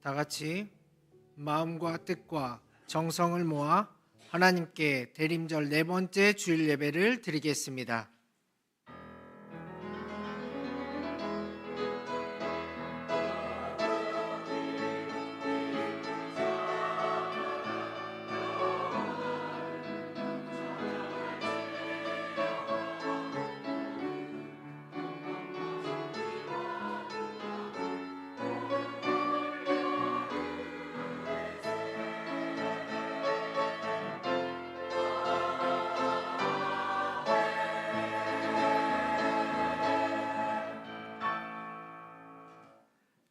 다 같이 마음과 뜻과 정성을 모아 하나님께 대림절 네 번째 주일 예배를 드리겠습니다.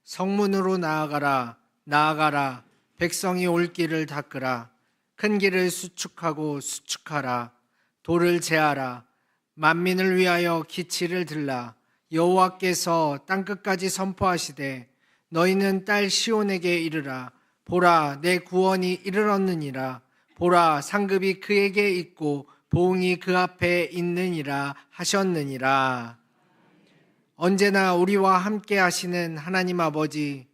성문으로 나아가라, 나아가라. 백성이 올 길을 닦으라. 큰 길을 수축하고 수축하라. 돌을 제하라. 만민을 위하여 기치를 들라. 여호와께서 땅끝까지 선포하시되 너희는 딸 시온에게 이르라. 보라, 내 구원이 이르렀느니라. 보라, 상급이 그에게 있고 보응이 그 앞에 있느니라 하셨느니라. 언제나 우리와 함께 하시는 하나님 아버지,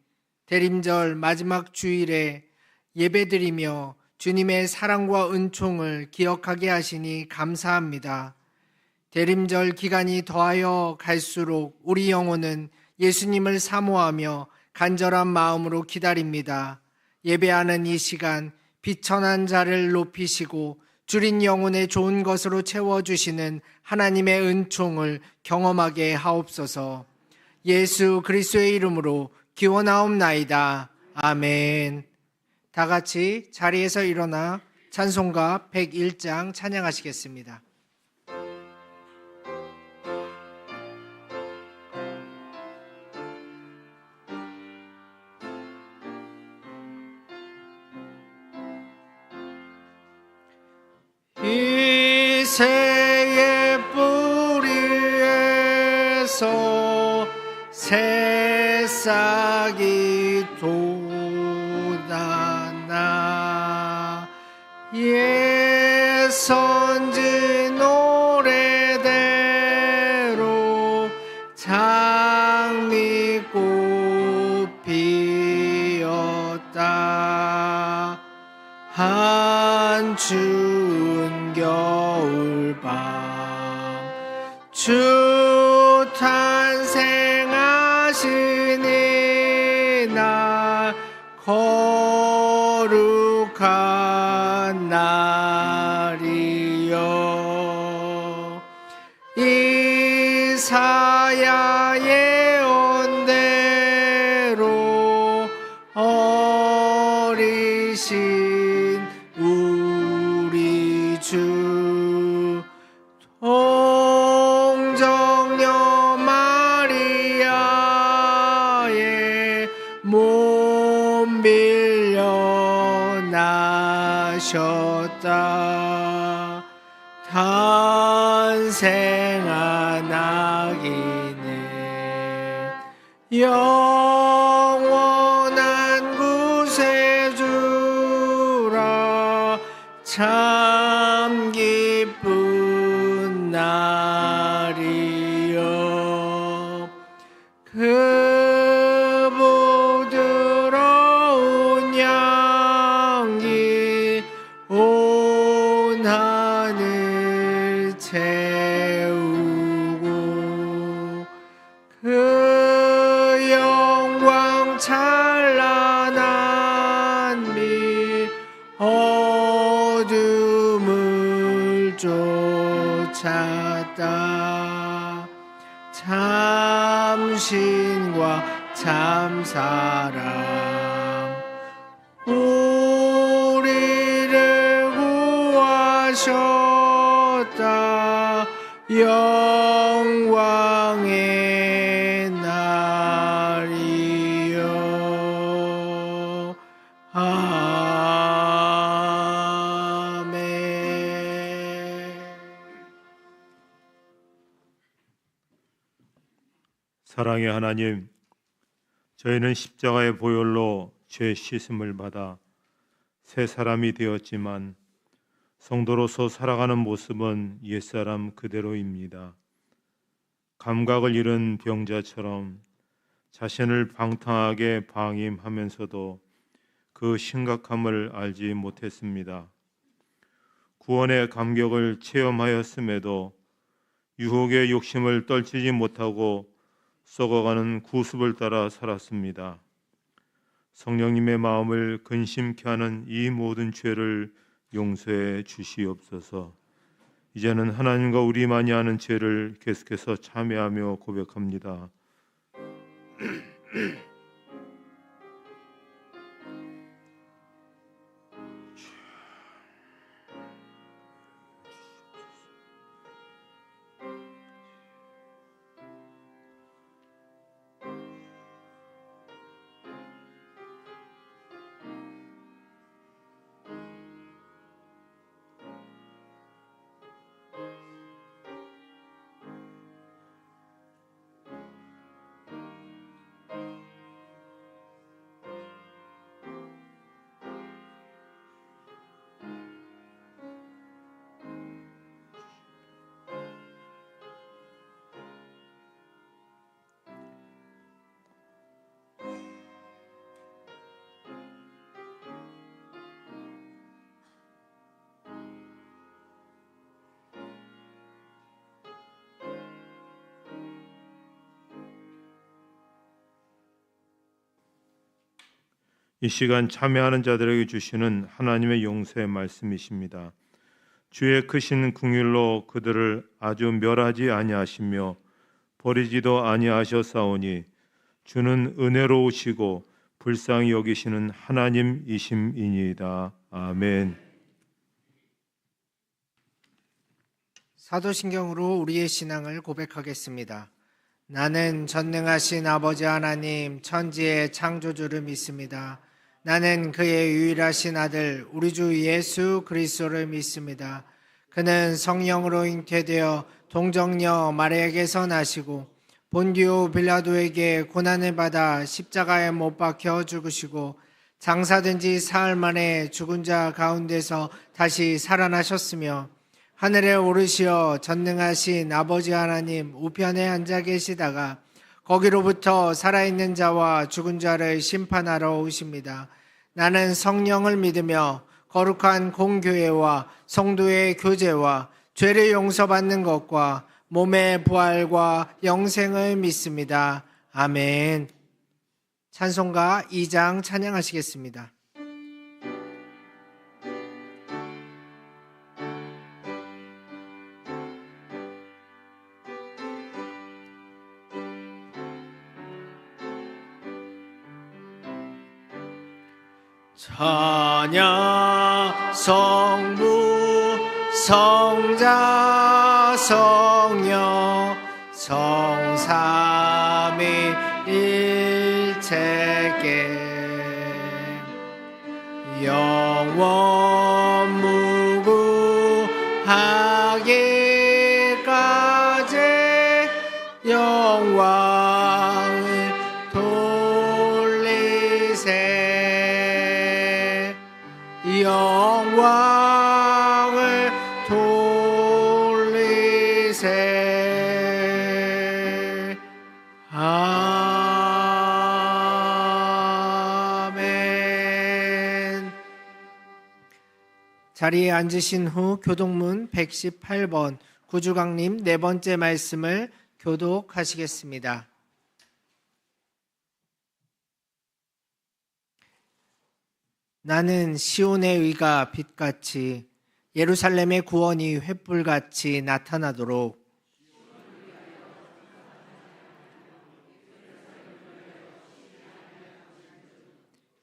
대림절 마지막 주일에 예배드리며 주님의 사랑과 은총을 기억하게 하시니 감사합니다. 대림절 기간이 더하여 갈수록 우리 영혼은 예수님을 사모하며 간절한 마음으로 기다립니다. 예배하는 이 시간 비천한 자를 높이시고 줄인 영혼의 좋은 것으로 채워주시는 하나님의 은총을 경험하게 하옵소서. 예수 그리스도의 이름으로 기원하옵나이다. 아멘. 다 같이 자리에서 일어나 찬송가 101장 찬양하시겠습니다. 이새의 뿌리에서 새싹이 돋아나 예선지 노래대로 장미꽃 피었다. 한 추운 겨울밤 주 탄생하시니 날 거룩한 날이여. 이사야 예언대로 어리신 우리 주 동정녀 마리아의 몸 빌려 나셨다. 탄생한 아기는 영원한 구세주라. 참 기쁜 날이여. 그 부드러운 향기 온 하늘 채우고 그 영광 찬란한 빛 어둠을 쫓았다. 참신과 참사랑 우리를 구하셨다. 영광의 날이여. 사랑의 하나님, 저희는 십자가의 보혈로 죄 씻음을 받아 새 사람이 되었지만 성도로서 살아가는 모습은 옛사람 그대로입니다. 감각을 잃은 병자처럼 자신을 방탕하게 방임하면서도 그 심각함을 알지 못했습니다. 구원의 감격을 체험하였음에도 유혹의 욕심을 떨치지 못하고 썩어가는 구습을 따라 살았습니다. 성령님의 마음을 근심케 하는 이 모든 죄를 용서해 주시옵소서. 이제는 하나님과 우리만이 아는 죄를 계속해서 참회하며 고백합니다. 이 시간 참여하는 자들에게 주시는 하나님의 용서의 말씀이십니다. 주의 크신 긍휼로 그들을 아주 멸하지 아니하시며 버리지도 아니하셨사오니 주는 은혜로우시고 불쌍히 여기시는 하나님이심이니이다. 아멘. 사도신경으로 우리의 신앙을 고백하겠습니다. 나는 전능하신 아버지 하나님 천지의 창조주를 믿습니다. 나는 그의 유일하신 아들 우리 주 예수 그리스도를 믿습니다. 그는 성령으로 잉태되어 동정녀 마리아에게서 나시고 본디오 빌라도에게 고난을 받아 십자가에 못 박혀 죽으시고 장사된 지 사흘 만에 죽은 자 가운데서 다시 살아나셨으며 하늘에 오르시어 전능하신 아버지 하나님 우편에 앉아 계시다가 거기로부터 살아있는 자와 죽은 자를 심판하러 오십니다. 나는 성령을 믿으며 거룩한 공교회와 성도의 교제와 죄를 용서받는 것과 몸의 부활과 영생을 믿습니다. 아멘. 찬송가 2장 찬양하시겠습니다. 찬양 성부 성자 성령 성삼위일체께 영원 무궁하기까지 영광을 돌리세 영광을 돌리세 아멘. 자리에 앉으신 후 교독문 118번 구주강님 네 번째 말씀을 교독하시겠습니다. 나는 시온의 의가 빛같이 예루살렘의 구원이 횃불같이 나타나도록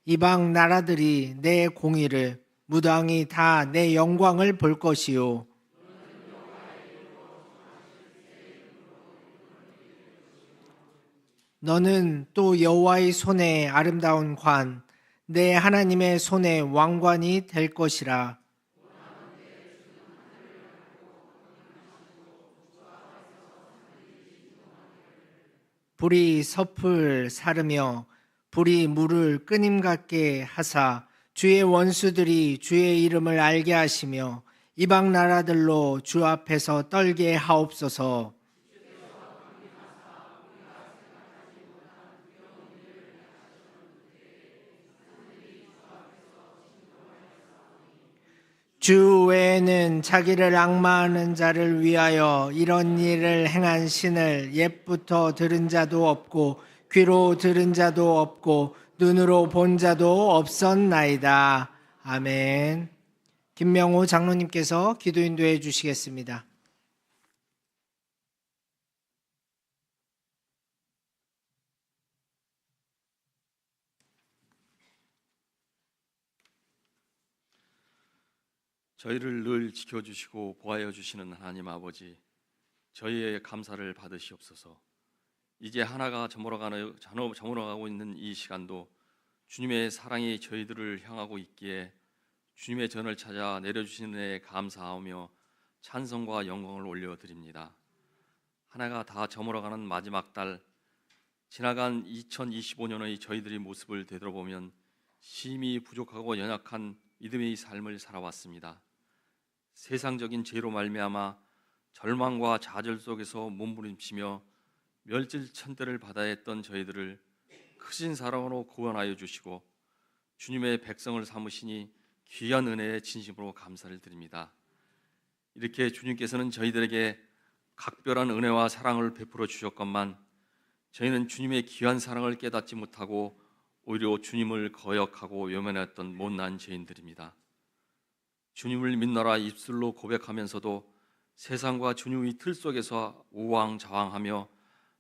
이방 나라들이 내 공의를 무당이 다 내 영광을 볼 것이요 너는 또 여호와의 손에 아름다운 관 내 하나님의 손에 왕관이 될 것이라. 불이 섭을 사르며 불이 물을 끄님 같게 하사 주의 원수들이 주의 이름을 알게 하시며 이방 나라들로 주 앞에서 떨게 하옵소서. 주 외에는 자기를 앙마하는 자를 위하여 이런 일을 행한 신을 옛부터 들은 자도 없고 귀로 들은 자도 없고 눈으로 본 자도 없었나이다. 아멘. 김명호 장로님께서 기도 인도해 주시겠습니다. 저희를 늘 지켜주시고 보호하여 주시는 하나님 아버지, 저희의 감사를 받으시옵소서. 이제 하나가 저물어가고 있는 이 시간도 주님의 사랑이 저희들을 향하고 있기에 주님의 전을 찾아 내려주시는 은혜에 감사하며 찬송과 영광을 올려드립니다. 하나가 다 저물어가는 마지막 달, 지나간 2025년의 저희들의 모습을 되돌아보면 심히 부족하고 연약한 믿음의 삶을 살아왔습니다. 세상적인 죄로 말미암아 절망과 좌절 속에서 몸부림치며 멸질천대를 받아야 했던 저희들을 크신 사랑으로 구원하여 주시고 주님의 백성을 삼으시니 귀한 은혜에 진심으로 감사를 드립니다. 이렇게 주님께서는 저희들에게 각별한 은혜와 사랑을 베풀어 주셨건만 저희는 주님의 귀한 사랑을 깨닫지 못하고 오히려 주님을 거역하고 외면했던 못난 죄인들입니다. 주님을 믿노라 입술로 고백하면서도 세상과 주님의 틀 속에서 우왕좌왕하며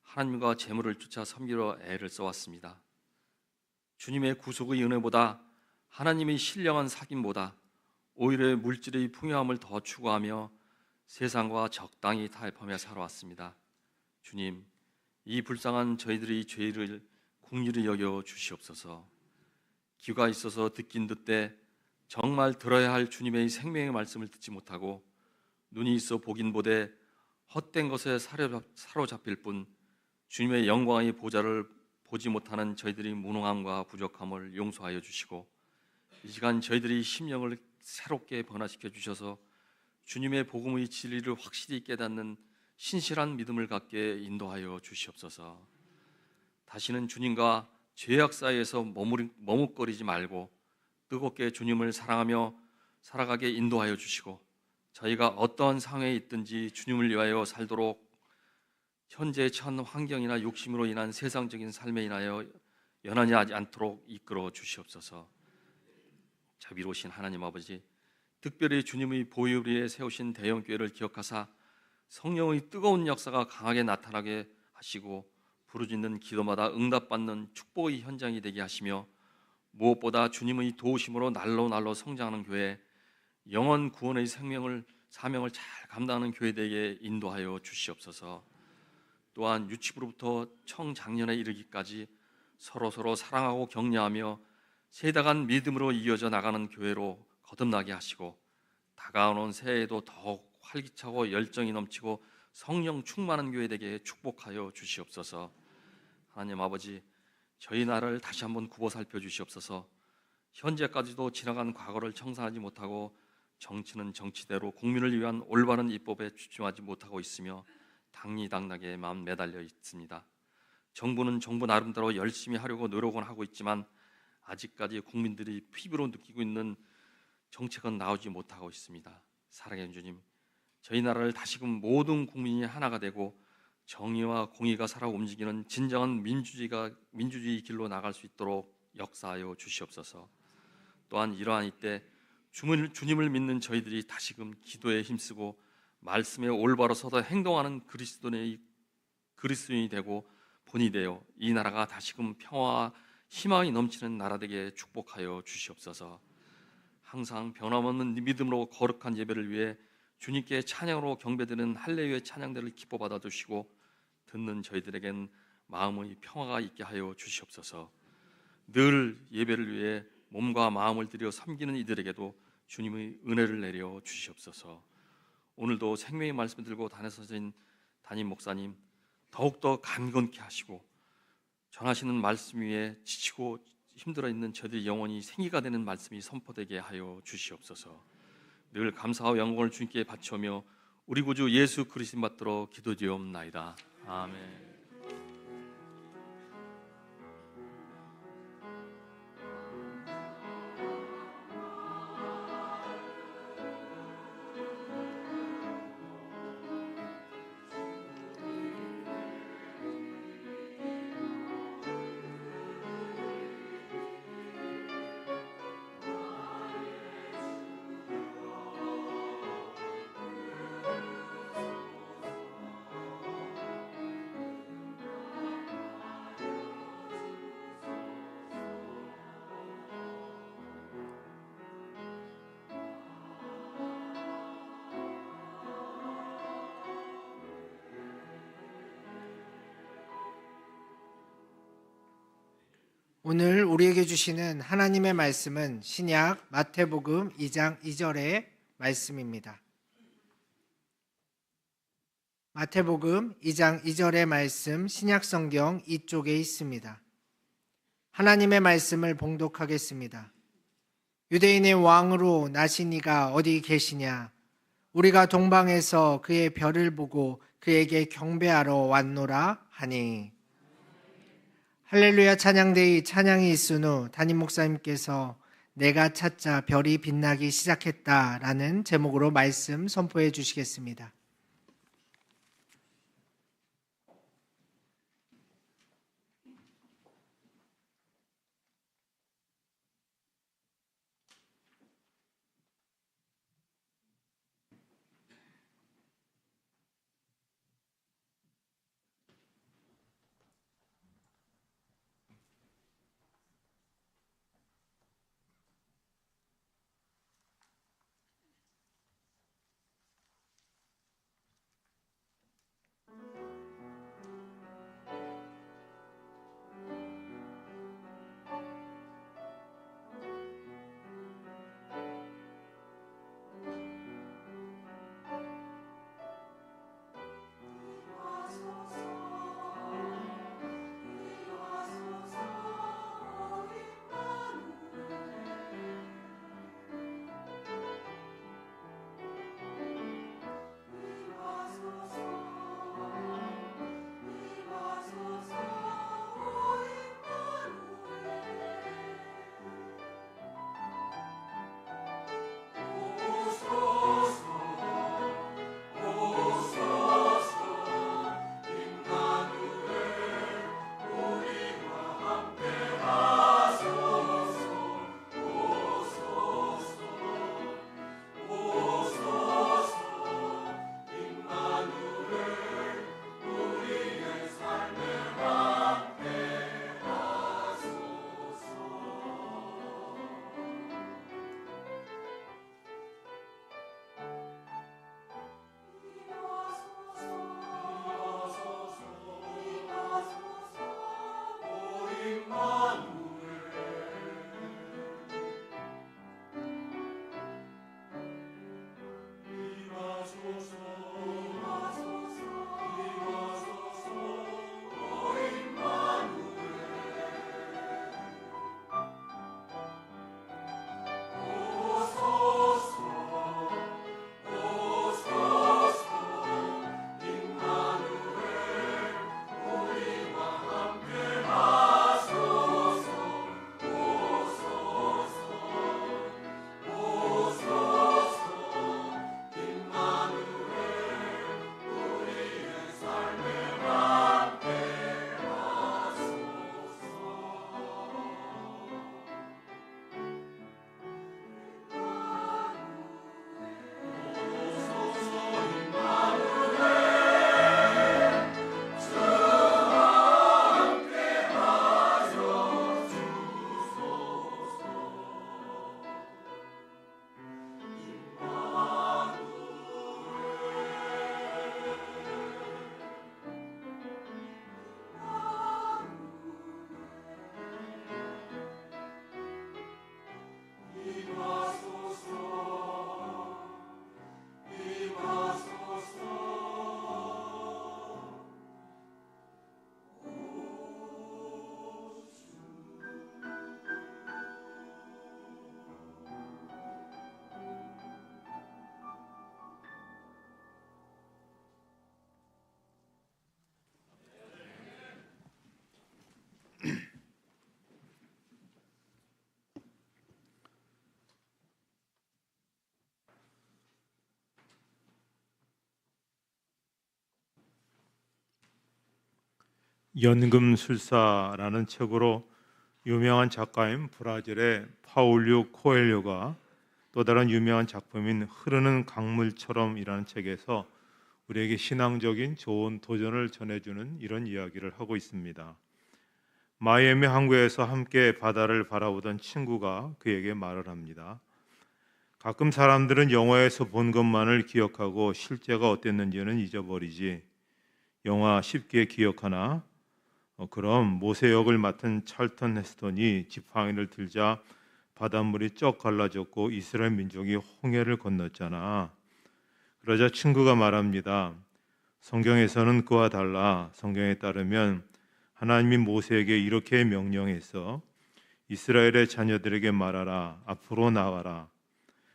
하나님과 재물을 쫓아 섬기려 애를 써왔습니다. 주님의 구속의 은혜보다 하나님의 신령한 사귐보다 오히려 물질의 풍요함을 더 추구하며 세상과 적당히 타협하며 살아왔습니다. 주님, 이 불쌍한 저희들의 죄를 긍휼히 여겨 주시옵소서. 귀가 있어서 듣긴 듣되 정말 들어야 할 주님의 생명의 말씀을 듣지 못하고 눈이 있어 보긴 보되 헛된 것에 사로잡힐 뿐 주님의 영광의 보좌를 보지 못하는 저희들의 무능함과 부족함을 용서하여 주시고 이 시간 저희들의 심령을 새롭게 변화시켜 주셔서 주님의 복음의 진리를 확실히 깨닫는 신실한 믿음을 갖게 인도하여 주시옵소서. 다시는 주님과 죄악 사이에서 머뭇거리지 말고 뜨겁게 주님을 사랑하며 살아가게 인도하여 주시고 저희가 어떠한 상황에 있든지 주님을 위하여 살도록 현재 처한 환경이나 욕심으로 인한 세상적인 삶에 인하여 연연하지 않도록 이끌어 주시옵소서. 자비로우신 하나님 아버지, 특별히 주님의 보혈 위에 세우신 대형교회를 기억하사 성령의 뜨거운 역사가 강하게 나타나게 하시고 부르짖는 기도마다 응답받는 축복의 현장이 되게 하시며 무엇보다 주님의 도우심으로 날로 성장하는 교회, 영원 구원의 사명을 잘 감당하는 교회 되게 인도하여 주시옵소서. 또한 유치부로부터 청장년에 이르기까지 서로 사랑하고 격려하며 세다간 믿음으로 이어져 나가는 교회로 거듭나게 하시고 다가오는 새해에도 더욱 활기차고 열정이 넘치고 성령 충만한 교회 되게 축복하여 주시옵소서. 하나님 아버지, 저희 나라를 다시 한번 굽어 살펴 주시옵소서. 현재까지도 지나간 과거를 청산하지 못하고 정치는 정치대로 국민을 위한 올바른 입법에 추진하지 못하고 있으며 당리당락에 마음 매달려 있습니다. 정부는 정부 나름대로 열심히 하려고 노력은 하고 있지만 아직까지 국민들이 피부로 느끼고 있는 정책은 나오지 못하고 있습니다. 사랑하는 주님, 저희 나라를 다시금 모든 국민이 하나가 되고 정의와 공의가 살아 움직이는 진정한 민주주의 길로 나갈 수 있도록 역사하여 주시옵소서. 또한 이러한 이때 주님을 믿는 저희들이 다시금 기도에 힘쓰고 말씀에 올바로 서서 행동하는 그리스도인이 되고 본이 되어 이 나라가 다시금 평화와 희망이 넘치는 나라 되게 축복하여 주시옵소서. 항상 변함없는 믿음으로 거룩한 예배를 위해 주님께 찬양으로 경배드리는 할례루야 찬양들을 기뻐 받아 주시고 듣는 저희들에겐 마음의 평화가 있게 하여 주시옵소서. 늘 예배를 위해 몸과 마음을 들여 섬기는 이들에게도 주님의 은혜를 내려 주시옵소서. 오늘도 생명의 말씀을 들고 다니서진 담임 목사님 더욱더 강건케 하시고 전하시는 말씀 위에 지치고 힘들어 있는 저희들의 영혼이 생기가 되는 말씀이 선포되게 하여 주시옵소서. 늘 감사와 영광을 주님께 바치며 우리 구주 예수 그리스도 받들어 기도드리옵나이다. 아멘. 오늘 우리에게 주시는 하나님의 말씀은 신약 마태복음 2장 2절의 말씀입니다. 마태복음 2장 2절의 말씀 신약 성경 이쪽에 있습니다. 하나님의 말씀을 봉독하겠습니다. 유대인의 왕으로 나신 이가 어디 계시냐? 우리가 동방에서 그의 별을 보고 그에게 경배하러 왔노라 하니. 할렐루야 찬양대의 찬양이 있은 후 담임 목사님께서 내가 찾자 별이 빛나기 시작했다라는 제목으로 말씀 선포해 주시겠습니다. 연금술사라는 책으로 유명한 작가인 브라질의 파울류 코엘료가 또 다른 유명한 작품인 흐르는 강물처럼이라는 책에서 우리에게 신앙적인 좋은 도전을 전해주는 이런 이야기를 하고 있습니다. 마이애미 항구에서 함께 바다를 바라보던 친구가 그에게 말을 합니다. 가끔 사람들은 영화에서 본 것만을 기억하고 실제가 어땠는지는 잊어버리지 영화 쉽게 기억하나? 그럼 모세 역을 맡은 찰턴 헤스턴이 지팡이를 들자 바닷물이 쩍 갈라졌고 이스라엘 민족이 홍해를 건넜잖아. 그러자 친구가 말합니다. 성경에서는 그와 달라. 성경에 따르면 하나님이 모세에게 이렇게 명령했어. 이스라엘의 자녀들에게 말하라. 앞으로 나가라.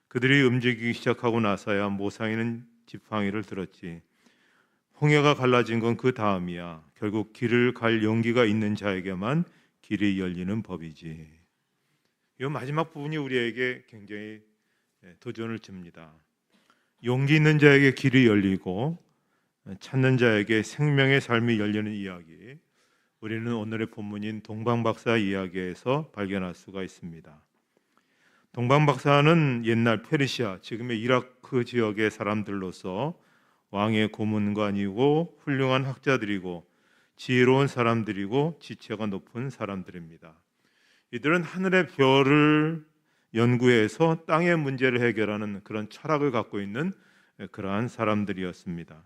그들이 움직이기 시작하고 나서야 모세는 지팡이를 들었지. 홍해가 갈라진 건 그 다음이야. 결국 길을 갈 용기가 있는 자에게만 길이 열리는 법이지. 이 마지막 부분이 우리에게 굉장히 도전을 줍니다. 용기 있는 자에게 길이 열리고 찾는 자에게 생명의 삶이 열리는 이야기. 우리는 오늘의 본문인 동방박사 이야기에서 발견할 수가 있습니다. 동방박사는 옛날 페르시아, 지금의 이라크 지역의 사람들로서 왕의 고문관이고 훌륭한 학자들이고 지혜로운 사람들이고 지체가 높은 사람들입니다. 이들은 하늘의 별을 연구해서 땅의 문제를 해결하는 그런 철학을 갖고 있는 그러한 사람들이었습니다.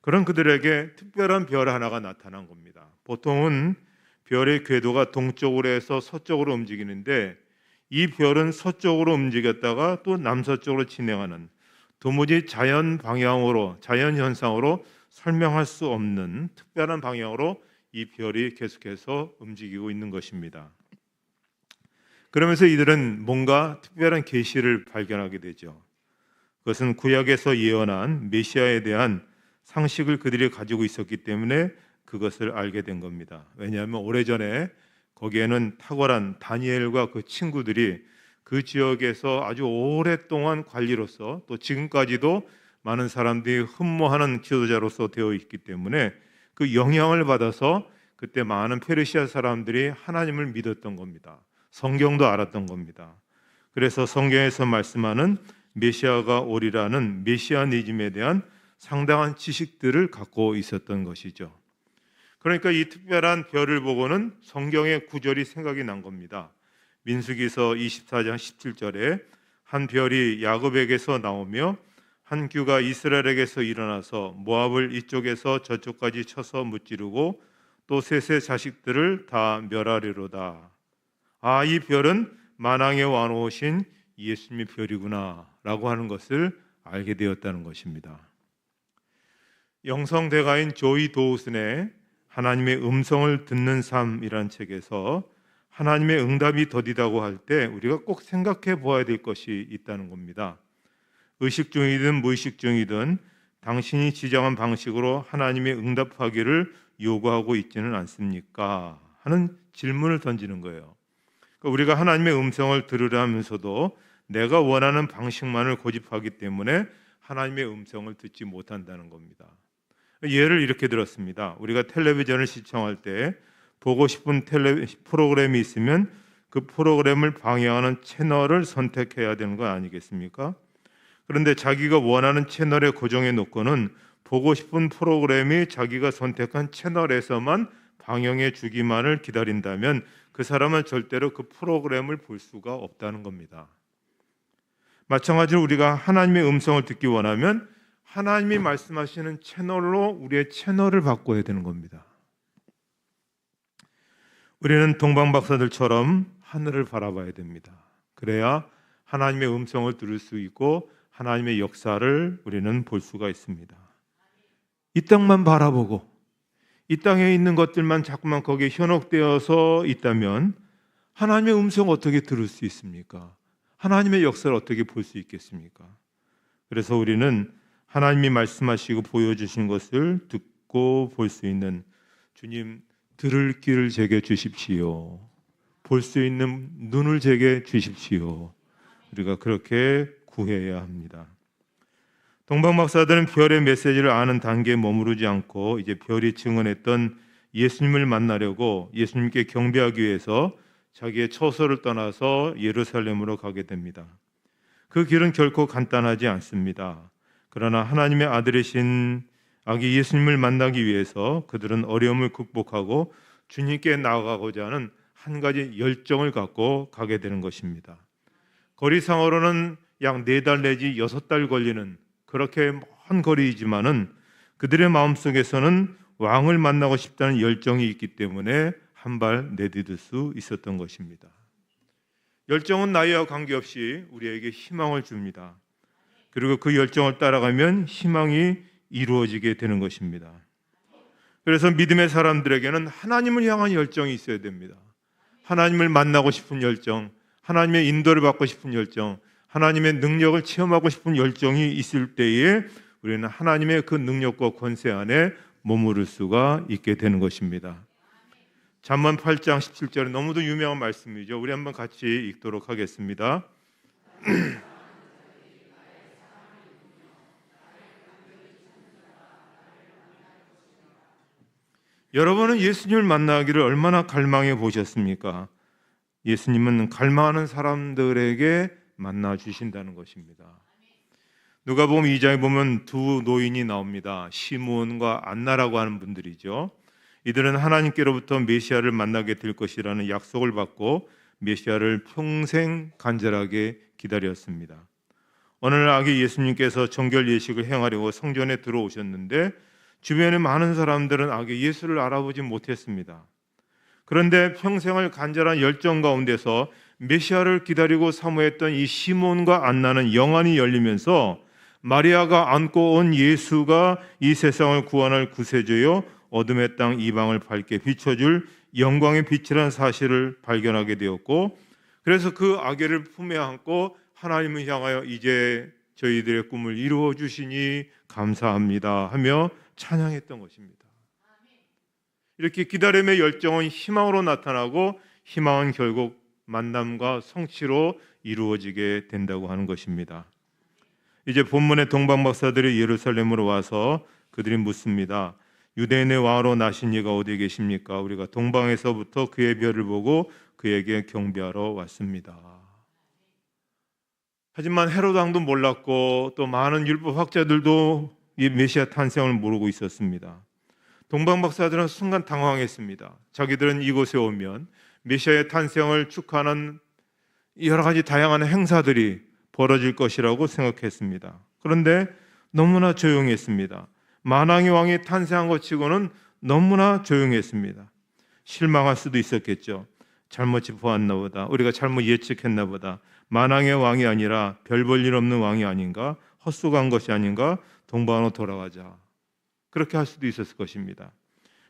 그런 그들에게 특별한 별 하나가 나타난 겁니다. 보통은 별의 궤도가 동쪽으로 해서 서쪽으로 움직이는데 이 별은 서쪽으로 움직였다가 또 남서쪽으로 진행하는 도무지 자연 방향으로, 자연 현상으로 설명할 수 없는 특별한 방향으로 이 별이 계속해서 움직이고 있는 것입니다. 그러면서 이들은 뭔가 특별한 계시를 발견하게 되죠. 그것은 구약에서 예언한 메시아에 대한 상식을 그들이 가지고 있었기 때문에 그것을 알게 된 겁니다. 왜냐하면 오래전에 거기에는 탁월한 다니엘과 그 친구들이 그 지역에서 아주 오랫동안 관리로서 또 지금까지도 많은 사람들이 흠모하는 지도자로서 되어 있기 때문에 그 영향을 받아서 그때 많은 페르시아 사람들이 하나님을 믿었던 겁니다. 성경도 알았던 겁니다. 그래서 성경에서 말씀하는 메시아가 오리라는 메시아니즘에 대한 상당한 지식들을 갖고 있었던 것이죠. 그러니까 이 특별한 별을 보고는 성경의 구절이 생각이 난 겁니다. 민수기서 24장 17절에 한 별이 야곱에게서 나오며 한 규가 이스라엘에게서 일어나서 모압을 이쪽에서 저쪽까지 쳐서 무찌르고 또 셋의 자식들을 다 멸하리로다. 아, 이 별은 만왕의 왕오신 예수님의 별이구나 라고 하는 것을 알게 되었다는 것입니다. 영성대가인 조이 도우슨의 하나님의 음성을 듣는 삶이란 책에서 하나님의 응답이 더디다고 할 때 우리가 꼭 생각해 보아야 될 것이 있다는 겁니다. 의식 중이든 무의식 중이든 당신이 지정한 방식으로 하나님의 응답하기를 요구하고 있지는 않습니까? 하는 질문을 던지는 거예요. 그러니까 우리가 하나님의 음성을 들으라면서도 내가 원하는 방식만을 고집하기 때문에 하나님의 음성을 듣지 못한다는 겁니다. 예를 이렇게 들었습니다. 우리가 텔레비전을 시청할 때 보고 싶은 프로그램이 있으면 그 프로그램을 방영하는 채널을 선택해야 되는 거 아니겠습니까? 그런데 자기가 원하는 채널에 고정해 놓고는 보고 싶은 프로그램이 자기가 선택한 채널에서만 방영해 주기만을 기다린다면 그 사람은 절대로 그 프로그램을 볼 수가 없다는 겁니다. 마찬가지로 우리가 하나님의 음성을 듣기 원하면 하나님이 말씀하시는 채널로 우리의 채널을 바꿔야 되는 겁니다. 우리는 동방박사들처럼 하늘을 바라봐야 됩니다. 그래야 하나님의 음성을 들을 수 있고 하나님의 역사를 우리는 볼 수가 있습니다. 이 땅만 바라보고 이 땅에 있는 것들만 자꾸만 거기에 현혹되어서 있다면 하나님의 음성 어떻게 들을 수 있습니까? 하나님의 역사를 어떻게 볼 수 있겠습니까? 그래서 우리는 하나님이 말씀하시고 보여주신 것을 듣고 볼 수 있는 주님 들을 귀를 제게 주십시오. 볼 수 있는 눈을 제게 주십시오. 우리가 그렇게 구해야 합니다. 동방박사들은 별의 메시지를 아는 단계에 머무르지 않고 이제 별이 증언했던 예수님을 만나려고 예수님께 경배하기 위해서 자기의 처소를 떠나서 예루살렘으로 가게 됩니다. 그 길은 결코 간단하지 않습니다. 그러나 하나님의 아들이신 아기 예수님을 만나기 위해서 그들은 어려움을 극복하고 주님께 나아가고자 하는 한 가지 열정을 갖고 가게 되는 것입니다. 거리상으로는 약 4달 내지 6달 걸리는 그렇게 먼 거리이지만은 그들의 마음속에서는 왕을 만나고 싶다는 열정이 있기 때문에 한 발 내디딜 수 있었던 것입니다. 열정은 나이와 관계없이 우리에게 희망을 줍니다. 그리고 그 열정을 따라가면 희망이 이루어지게 되는 것입니다. 그래서 믿음의 사람들에게는 하나님을 향한 열정이 있어야 됩니다. 하나님을 만나고 싶은 열정, 하나님의 인도를 받고 싶은 열정, 하나님의 능력을 체험하고 싶은 열정이 있을 때에 우리는 하나님의 그 능력과 권세 안에 머무를 수가 있게 되는 것입니다. 잠언 8장 17절은 너무도 유명한 말씀이죠. 우리 한번 같이 읽도록 하겠습니다. 여러분은 예수님을 만나기를 얼마나 갈망해 보셨습니까? 예수님은 갈망하는 사람들에게 만나 주신다는 것입니다. 누가복음 2장에 보면 두 노인이 나옵니다. 시므온과 안나라고 하는 분들이죠. 이들은 하나님께로부터 메시아를 만나게 될 것이라는 약속을 받고 메시아를 평생 간절하게 기다렸습니다. 어느 날 아기 예수님께서 정결 예식을 행하려고 성전에 들어오셨는데 주변에 많은 사람들은 아기 예수를 알아보지 못했습니다. 그런데 평생을 간절한 열정 가운데서 메시아를 기다리고 사모했던 이 시몬과 안나는 영안이 열리면서 마리아가 안고 온 예수가 이 세상을 구원할 구세주요 어둠의 땅 이방을 밝게 비춰줄 영광의 빛이라는 사실을 발견하게 되었고, 그래서 그 아기를 품에 안고 하나님을 향하여 이제 저희들의 꿈을 이루어 주시니 감사합니다 하며 찬양했던 것입니다. 이렇게 기다림의 열정은 희망으로 나타나고 희망은 결국 만남과 성취로 이루어지게 된다고 하는 것입니다. 이제 본문의 동방박사들이 예루살렘으로 와서 그들이 묻습니다. 유대인의 왕으로 나신 이가 어디 계십니까? 우리가 동방에서부터 그의 별을 보고 그에게 경배하러 왔습니다. 하지만 헤롯 왕도 몰랐고 또 많은 율법학자들도 이 메시아 탄생을 모르고 있었습니다. 동방박사들은 순간 당황했습니다. 자기들은 이곳에 오면 메시아의 탄생을 축하하는 여러 가지 다양한 행사들이 벌어질 것이라고 생각했습니다. 그런데 너무나 조용했습니다. 만왕의 왕이 탄생한 것 치고는 너무나 조용했습니다. 실망할 수도 있었겠죠. 잘못 짚어왔나 보다. 우리가 잘못 예측했나 보다. 만왕의 왕이 아니라 별 볼 일 없는 왕이 아닌가? 헛수고한 것이 아닌가? 동방으로 돌아가자. 그렇게 할 수도 있었을 것입니다.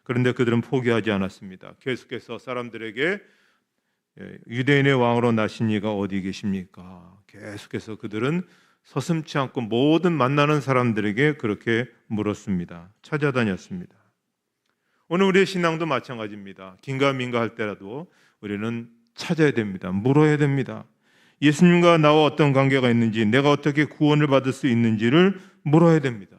그런데 그들은 포기하지 않았습니다. 계속해서 사람들에게 유대인의 왕으로 나신 이가 어디 계십니까? 계속해서 그들은 서슴지 않고 모든 만나는 사람들에게 그렇게 물었습니다. 찾아다녔습니다. 오늘 우리의 신앙도 마찬가지입니다. 긴가민가 할 때라도 우리는 찾아야 됩니다. 물어야 됩니다. 예수님과 나와 어떤 관계가 있는지, 내가 어떻게 구원을 받을 수 있는지를 물어야 됩니다.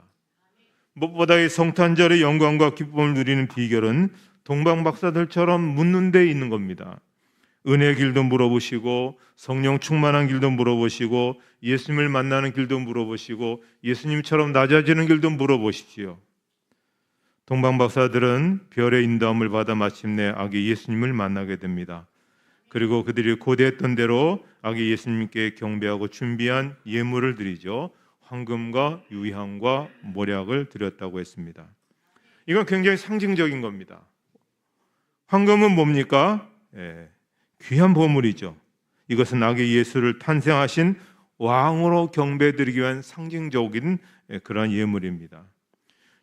무엇보다 이 성탄절의 영광과 기쁨을 누리는 비결은 동방박사들처럼 묻는 데 있는 겁니다. 은혜의 길도 물어보시고 성령 충만한 길도 물어보시고 예수님을 만나는 길도 물어보시고 예수님처럼 낮아지는 길도 물어보십시오. 동방박사들은 별의 인도함을 받아 마침내 아기 예수님을 만나게 됩니다. 그리고 그들이 고대했던 대로 아기 예수님께 경배하고 준비한 예물을 드리죠. 황금과 유향과 모략을 드렸다고 했습니다. 이건 굉장히 상징적인 겁니다. 황금은 뭡니까? 귀한 보물이죠. 이것은 아기 예수를 탄생하신 왕으로 경배드리기 위한 상징적인 그런 예물입니다.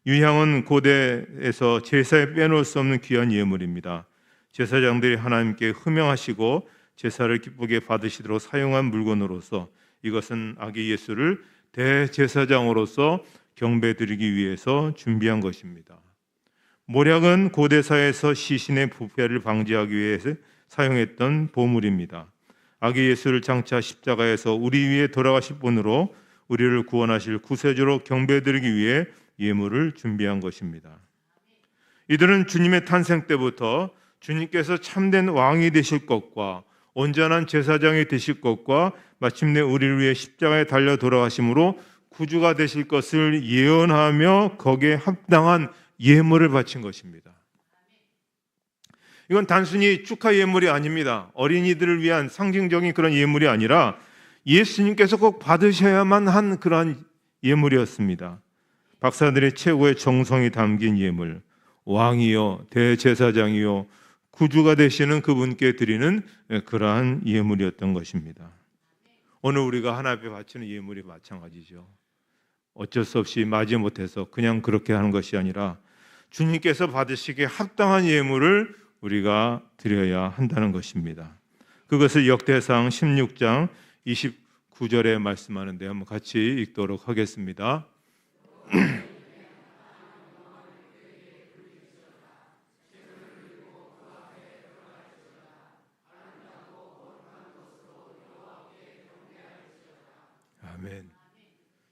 유향은 고대에서 제사에 빼놓을 수 없는 귀한 예물입니다. 제사장들이 하나님께 흠명하시고 제사를 기쁘게 받으시도록 사용한 물건으로서 이것은 아기 예수를 대제사장으로서 경배드리기 위해서 준비한 것입니다. 모략은 고대 사회에서 시신의 부패를 방지하기 위해서 사용했던 보물입니다. 아기 예수를 장차 십자가에서 우리 위에 돌아가실 분으로 우리를 구원하실 구세주로 경배드리기 위해 예물을 준비한 것입니다. 이들은 주님의 탄생 때부터 주님께서 참된 왕이 되실 것과 온전한 제사장이 되실 것과 마침내 우리를 위해 십자가에 달려 돌아가심으로 구주가 되실 것을 예언하며 거기에 합당한 예물을 바친 것입니다. 이건 단순히 축하 예물이 아닙니다. 어린이들을 위한 상징적인 그런 예물이 아니라 예수님께서 꼭 받으셔야만 한 그런 예물이었습니다. 박사들의 최고의 정성이 담긴 예물, 왕이요 대제사장이요 구주가 되시는 그분께 드리는 그러한 예물이었던 것입니다. 오늘 우리가 하나님 앞에 바치는 예물이 마찬가지죠. 어쩔 수 없이 마지못해서 그냥 그렇게 하는 것이 아니라 주님께서 받으시기에 합당한 예물을 우리가 드려야 한다는 것입니다. 그것을 역대상 16장 29절에 말씀하는데 한번 같이 읽도록 하겠습니다. 아멘.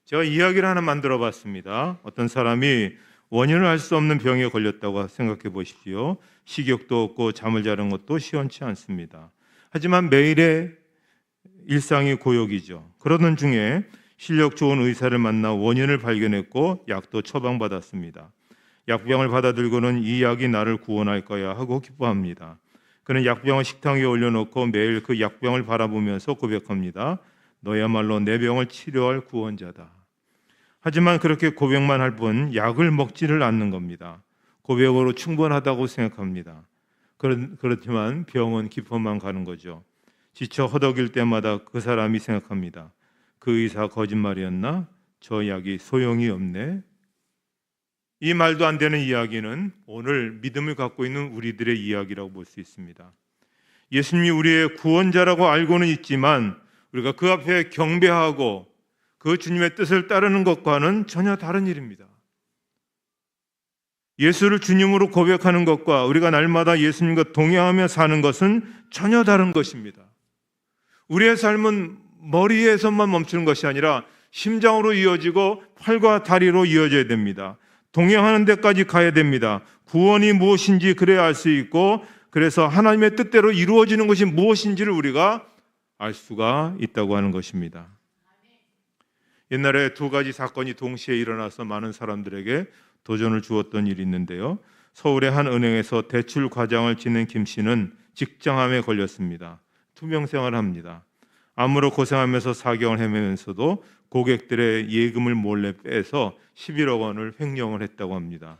제가 이야기를 하나 만들어 봤습니다. 어떤 사람이 원인을 알 수 없는 병에 걸렸다고 생각해 보십시오. 식욕도 없고 잠을 자는 것도 시원치 않습니다. 하지만 매일의 일상이 고역이죠. 그러던 중에 실력 좋은 의사를 만나 원인을 발견했고 약도 처방받았습니다. 약병을 받아들고는 이 약이 나를 구원할 거야 하고 기뻐합니다. 그는 약병을 식탁 위에 올려놓고 매일 그 약병을 바라보면서 고백합니다. 너야말로 내 병을 치료할 구원자다. 하지만 그렇게 고백만 할 뿐 약을 먹지를 않는 겁니다. 고백으로 충분하다고 생각합니다. 그렇지만 병은 깊어만 가는 거죠. 지쳐 허덕일 때마다 그 사람이 생각합니다. 그 의사 거짓말이었나? 저 약이 소용이 없네. 이 말도 안 되는 이야기는 오늘 믿음을 갖고 있는 우리들의 이야기라고 볼 수 있습니다. 예수님이 우리의 구원자라고 알고는 있지만 우리가 그 앞에 경배하고 그 주님의 뜻을 따르는 것과는 전혀 다른 일입니다. 예수를 주님으로 고백하는 것과 우리가 날마다 예수님과 동행하며 사는 것은 전혀 다른 것입니다. 우리의 삶은 머리에서만 멈추는 것이 아니라 심장으로 이어지고 팔과 다리로 이어져야 됩니다. 동행하는 데까지 가야 됩니다. 구원이 무엇인지 그래야 알 수 있고, 그래서 하나님의 뜻대로 이루어지는 것이 무엇인지를 우리가 알 수가 있다고 하는 것입니다. 옛날에 두 가지 사건이 동시에 일어나서 많은 사람들에게 도전을 주었던 일이 있는데요. 서울의 한 은행에서 대출 과장을 지낸 김 씨는 직장암에 걸렸습니다. 투병 생활을 합니다. 암으로 고생하면서 4개월 헤매면서도 고객들의 예금을 몰래 빼서 11억 원을 횡령을 했다고 합니다.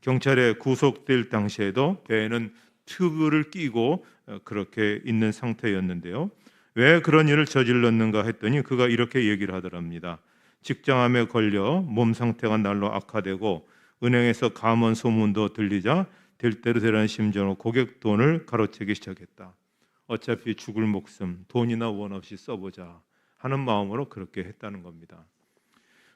경찰에 구속될 당시에도 배에는 튜브를 끼고 그렇게 있는 상태였는데요. 왜 그런 일을 저질렀는가 했더니 그가 이렇게 얘기를 하더랍니다. 직장암에 걸려 몸 상태가 날로 악화되고 은행에서 감원 소문도 들리자 될 대로 되라는 심정으로 고객 돈을 가로채기 시작했다. 어차피 죽을 목숨 돈이나 원 없이 써보자 하는 마음으로 그렇게 했다는 겁니다.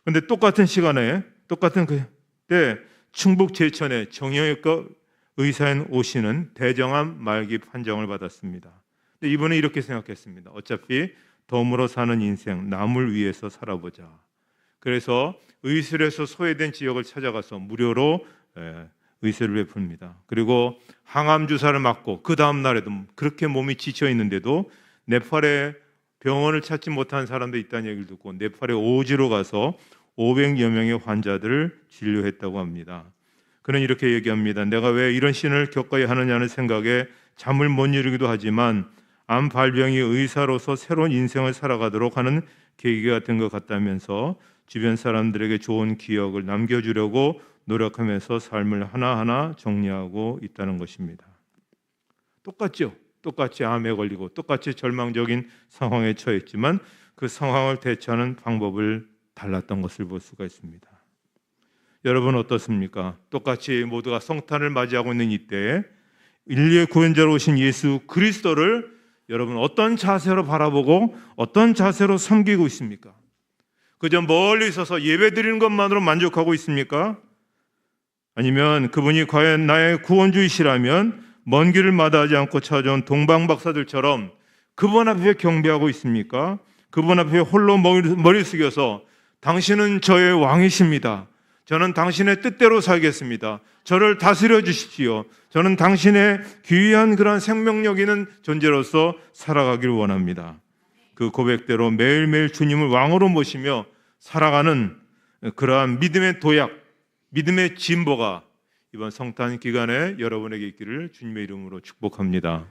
그런데 똑같은 시간에 똑같은 그때 충북 제천의 정형외과 의사인 오 씨는 대정암 말기 판정을 받았습니다. 근데 이번에 이렇게 생각했습니다. 어차피 덤으로 사는 인생 남을 위해서 살아보자. 그래서 의술에서 소외된 지역을 찾아가서 무료로 의술을 베풉니다. 그리고 항암 주사를 맞고 그 다음 날에도 그렇게 몸이 지쳐 있는데도 네팔에 병원을 찾지 못한 사람도 있다는 얘기를 듣고 네팔에 오지로 가서 500여 명의 환자들을 진료했다고 합니다. 그는 이렇게 얘기합니다. 내가 왜 이런 신을 겪어야 하느냐는 생각에 잠을 못 이루기도 하지만 암 발병이 의사로서 새로운 인생을 살아가도록 하는 계기가 된 것 같다면서 주변 사람들에게 좋은 기억을 남겨주려고 노력하면서 삶을 하나하나 정리하고 있다는 것입니다. 똑같죠? 똑같이 암에 걸리고 똑같이 절망적인 상황에 처했지만 그 상황을 대처하는 방법을 달랐던 것을 볼 수가 있습니다. 여러분 어떻습니까? 똑같이 모두가 성탄을 맞이하고 있는 이때에 인류의 구원자로 오신 예수 그리스도를 여러분 어떤 자세로 바라보고 어떤 자세로 섬기고 있습니까? 그저 멀리 있어서 예배드리는 것만으로 만족하고 있습니까? 아니면 그분이 과연 나의 구원주이시라면 먼 길을 마다하지 않고 찾아온 동방박사들처럼 그분 앞에 경배하고 있습니까? 그분 앞에 홀로 머리 숙여서 당신은 저의 왕이십니다. 저는 당신의 뜻대로 살겠습니다. 저를 다스려 주십시오. 저는 당신의 귀한 그런 생명력 있는 존재로서 살아가기를 원합니다. 그 고백대로 매일매일 주님을 왕으로 모시며 살아가는 그러한 믿음의 도약, 믿음의 진보가 이번 성탄 기간에 여러분에게 있기를 주님의 이름으로 축복합니다.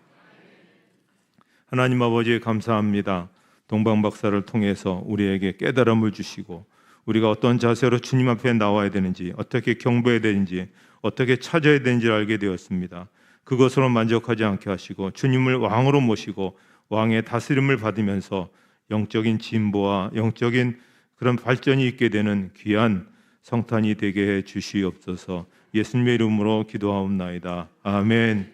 하나님 아버지 감사합니다. 동방박사를 통해서 우리에게 깨달음을 주시고 우리가 어떤 자세로 주님 앞에 나와야 되는지, 어떻게 경배해야 되는지, 어떻게 찾아야 되는지를 알게 되었습니다. 그것으로 만족하지 않게 하시고 주님을 왕으로 모시고 왕의 다스림을 받으면서 영적인 진보와 영적인 그런 발전이 있게 되는 귀한 성탄이 되게 해 주시옵소서. 예수님의 이름으로 기도하옵나이다. 아멘.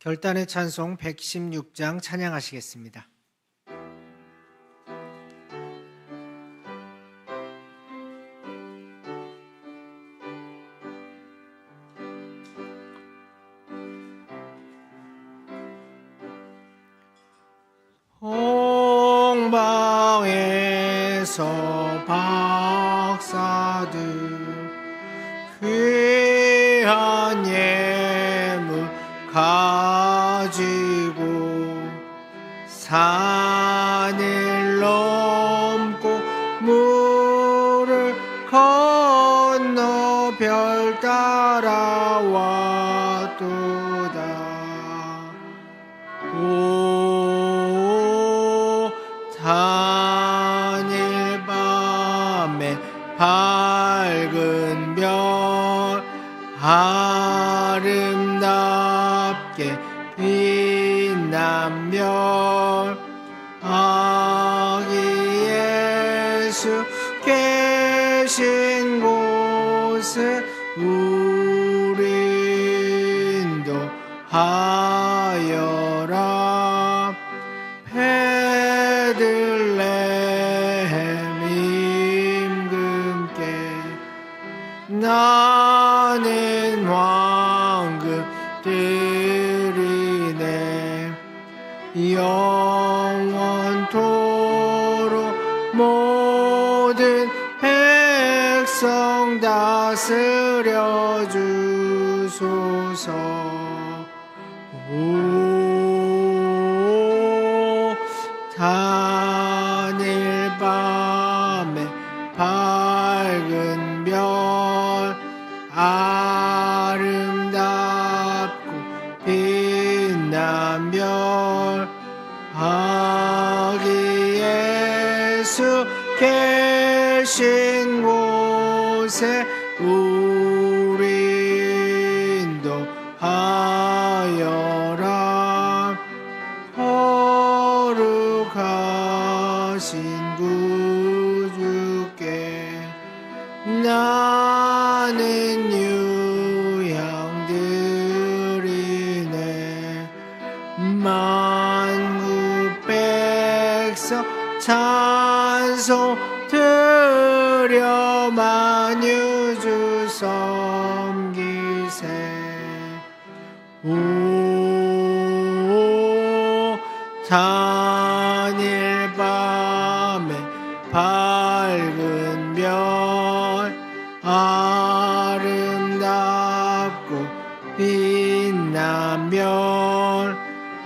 결단의 찬송 116장 찬양하시겠습니다. 홍방에서 박사들 귀한 예물 가지고 산을 넘고 물을 건너 별 따라 왔도다. 오 단일 밤에 밝은 별 아름답게 빛난 별 아기 예수 계신 곳에 우리 인도하여라. 베들레헴 임금께 나는 황금 드리네. 영원토록 모든 백성 다스려 주소서. 오 단일 밤에 밝은 별 아름답고 빛난 별 아기 예수 계신 곳에 우리 인도하여라. 거룩하신 구주께 나는 유향 드리네. 만국 백성 찬송 드려 만유주 섬기세. 오 단일 밤에 밝은 별 아름답고 빛난 별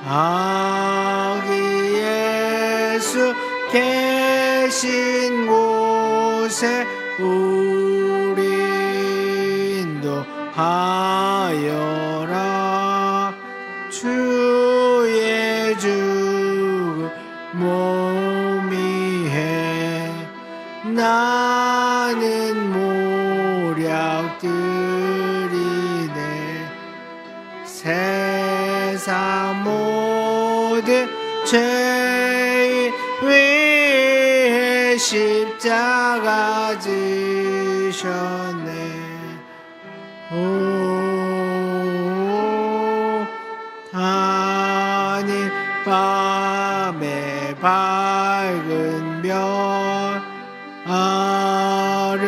아기 예수 계신 곳에 우리 인도하여라. 주의 죽음 모미해 나는 모략 드리네. 세상 모든 죄인 위해 십자가 지셨네. 오 단일 밤에 밝은 별 아름답고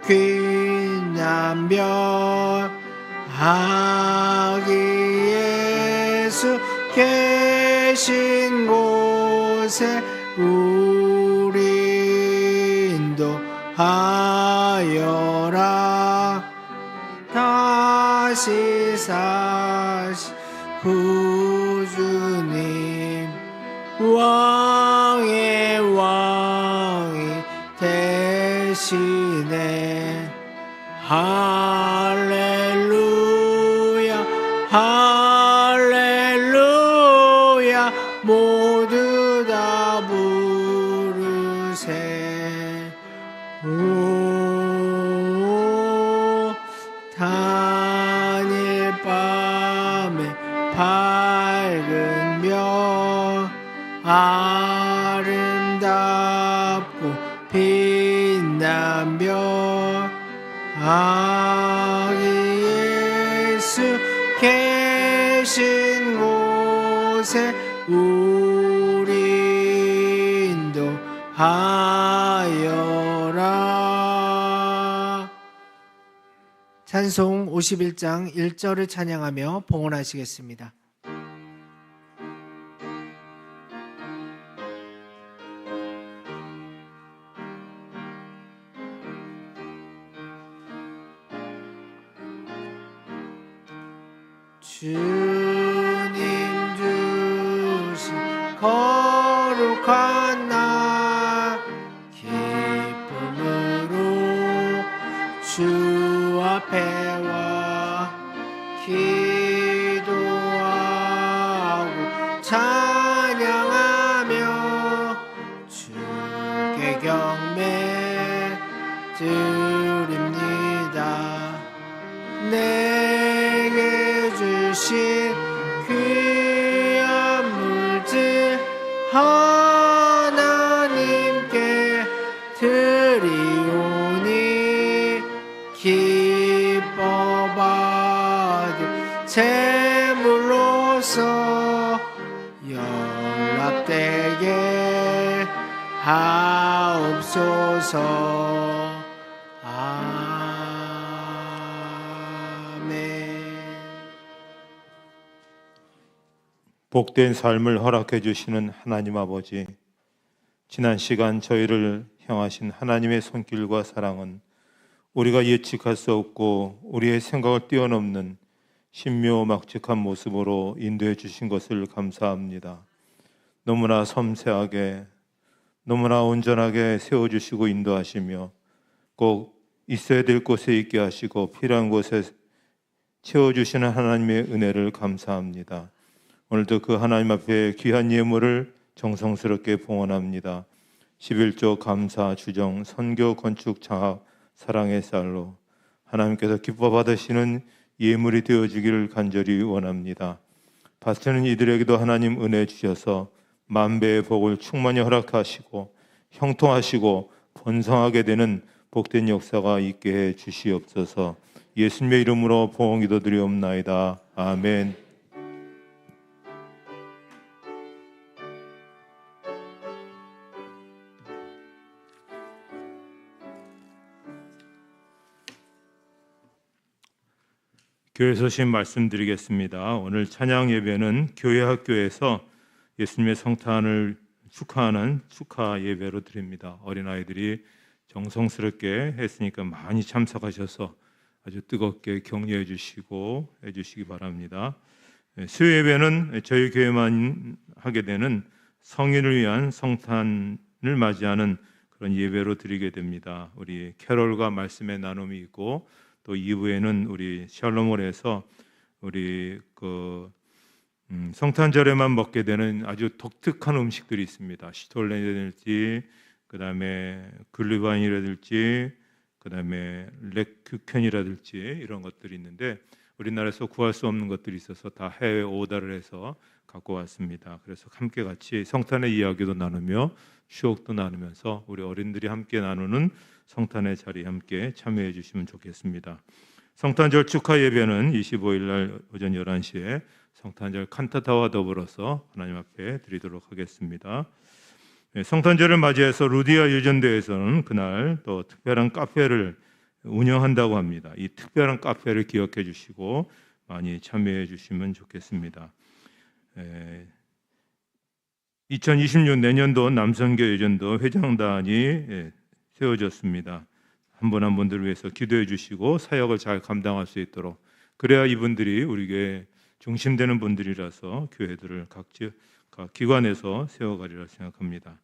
귀한 별 아기 예수 계신 곳에 우리 인도하여라. 다시 사신 구주님 왕의 왕이 되시네. 할렐루야 오 단일 밤에 밝은 별 아름답고 빛난 별 아기 예수 계신 곳에 우리 인도하여라. 찬송 51장 1절을 찬양하며 봉헌하시겠습니다. 주님 주신 거룩한 날 기쁨으로 주 앞에 와 기도하고 찬양하며 주께 경배 드립니다. 내게 주신 귀한 물질 하나님께 드리오니 기뻐 받을 제물로서 연락되게 하옵소서. 복된 삶을 허락해 주시는 하나님 아버지, 지난 시간 저희를 향하신 하나님의 손길과 사랑은 우리가 예측할 수 없고 우리의 생각을 뛰어넘는 신묘막측한 모습으로 인도해 주신 것을 감사합니다. 너무나 섬세하게, 너무나 온전하게 세워주시고 인도하시며 꼭 있어야 될 곳에 있게 하시고 필요한 곳에 채워주시는 하나님의 은혜를 감사합니다. 오늘도 그 하나님 앞에 귀한 예물을 정성스럽게 봉헌합니다. 11조 감사 주정 선교 건축 장학 사랑의 쌀로 하나님께서 기뻐 받으시는 예물이 되어지기를 간절히 원합니다. 바치는 이들에게도 하나님 은혜 주셔서 만배의 복을 충만히 허락하시고 형통하시고 번성하게 되는 복된 역사가 있게 해 주시옵소서. 예수님의 이름으로 봉헌 기도드리옵나이다. 아멘. 교회 소식 말씀드리겠습니다. 오늘 찬양 예배는 교회 학교에서 예수님의 성탄을 축하하는 축하 예배로 드립니다. 어린아이들이 정성스럽게 했으니까 많이 참석하셔서 아주 뜨겁게 격려해 주시고 해주시기 바랍니다. 수요 예배는 저희 교회만 하게 되는 성인을 위한 성탄을 맞이하는 그런 예배로 드리게 됩니다. 우리 캐롤과 말씀의 나눔이 있고 또 2부에는 우리 샬롬홀에서 우리 성탄절에만 먹게 되는 아주 독특한 음식들이 있습니다. 시톨렌이라든지 그다음에 글루반이라든지 그다음에 렉큐켄이라든지 이런 것들이 있는데 우리나라에서 구할 수 없는 것들이 있어서 다 해외 오더를 해서 갖고 왔습니다. 그래서 함께 같이 성탄의 이야기도 나누며 추억도 나누면서 우리 어린들이 함께 나누는 성탄의 자리에 함께 참여해 주시면 좋겠습니다. 성탄절 축하 예배는 25일 날 오전 11시에 성탄절 칸타타와 더불어서 하나님 앞에 드리도록 하겠습니다. 성탄절을 맞이해서 루디아 유전대에서는 그날 또 특별한 카페를 운영한다고 합니다. 이 특별한 카페를 기억해 주시고 많이 참여해 주시면 좋겠습니다. 2026 내년도 남선교 유전도 회장단이 세워졌습니다. 한 분 한 분들을 위해서 기도해 주시고 사역을 잘 감당할 수 있도록, 그래야 이분들이 우리에게 중심되는 분들이라서 교회들을 각 기관에서 세워가리라 생각합니다.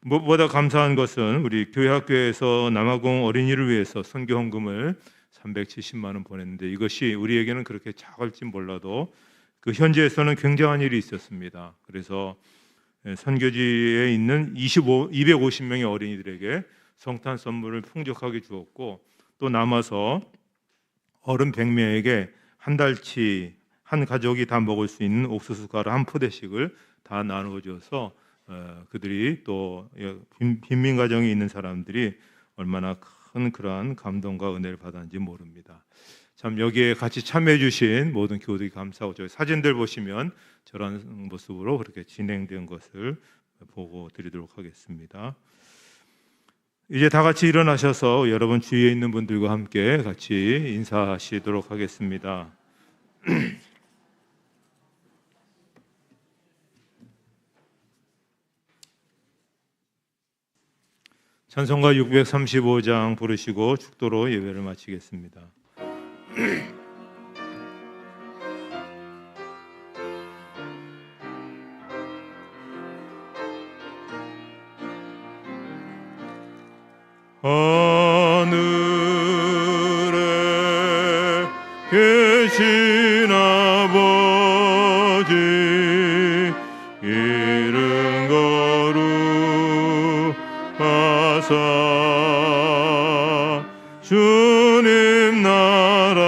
무엇보다 감사한 것은 우리 교회 학교에서 남아공 어린이를 위해서 선교 헌금을 370만 원 보냈는데 이것이 우리에게는 그렇게 작을지 몰라도 그 현지에서는 굉장한 일이 있었습니다. 그래서 선교지에 있는 250명의 어린이들에게 성탄 선물을 풍족하게 주었고 또 남아서 어른 100명에게 한 달치 한 가족이 다 먹을 수 있는 옥수수 가루 한 포대씩을 다 나누어 줘서 그들이 또 빈민 가정에 있는 사람들이 얼마나 큰 그러한 감동과 은혜를 받았는지 모릅니다. 참 여기에 같이 참여해 주신 모든 교우들이 감사하고 저희 사진들 보시면 저런 모습으로 그렇게 진행된 것을 보고 드리도록 하겠습니다. 이제 다 같이 일어나셔서 여러분 주위에 있는 분들과 함께 같이 인사하시도록 하겠습니다. 찬송가 635장 부르시고 축도로 예배를 마치겠습니다. 하늘에 계신 아버지 이름 거룩하사 주님 나라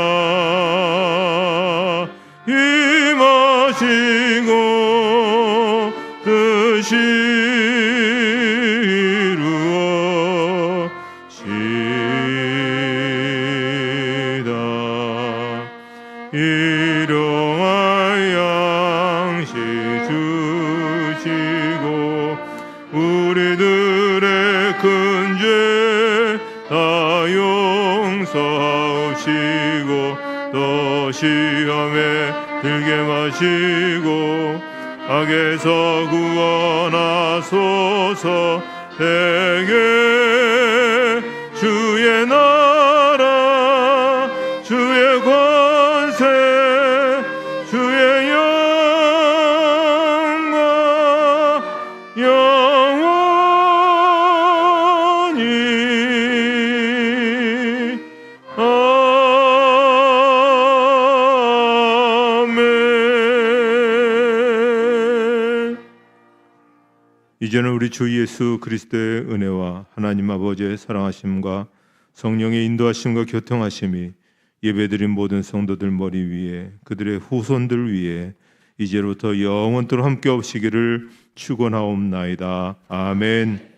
임하시고 뜻이 일용할 양식 주시고 우리들의 큰 죄 다 용서하시고 또 시험에 들게 마시고 악에서 구원하소서. 대개 주의 나라 주의 권세 주의 영광 영원히 아멘. 이제는 우리 주 예수 그리스도의 은혜와 하나님 아버지의 사랑하심과 성령의 인도하심과 교통하심이 예배드린 모든 성도들 머리 위에 그들의 후손들 위에 이제로부터 영원토록 함께 없으시기를 축원하옵나이다. 아멘.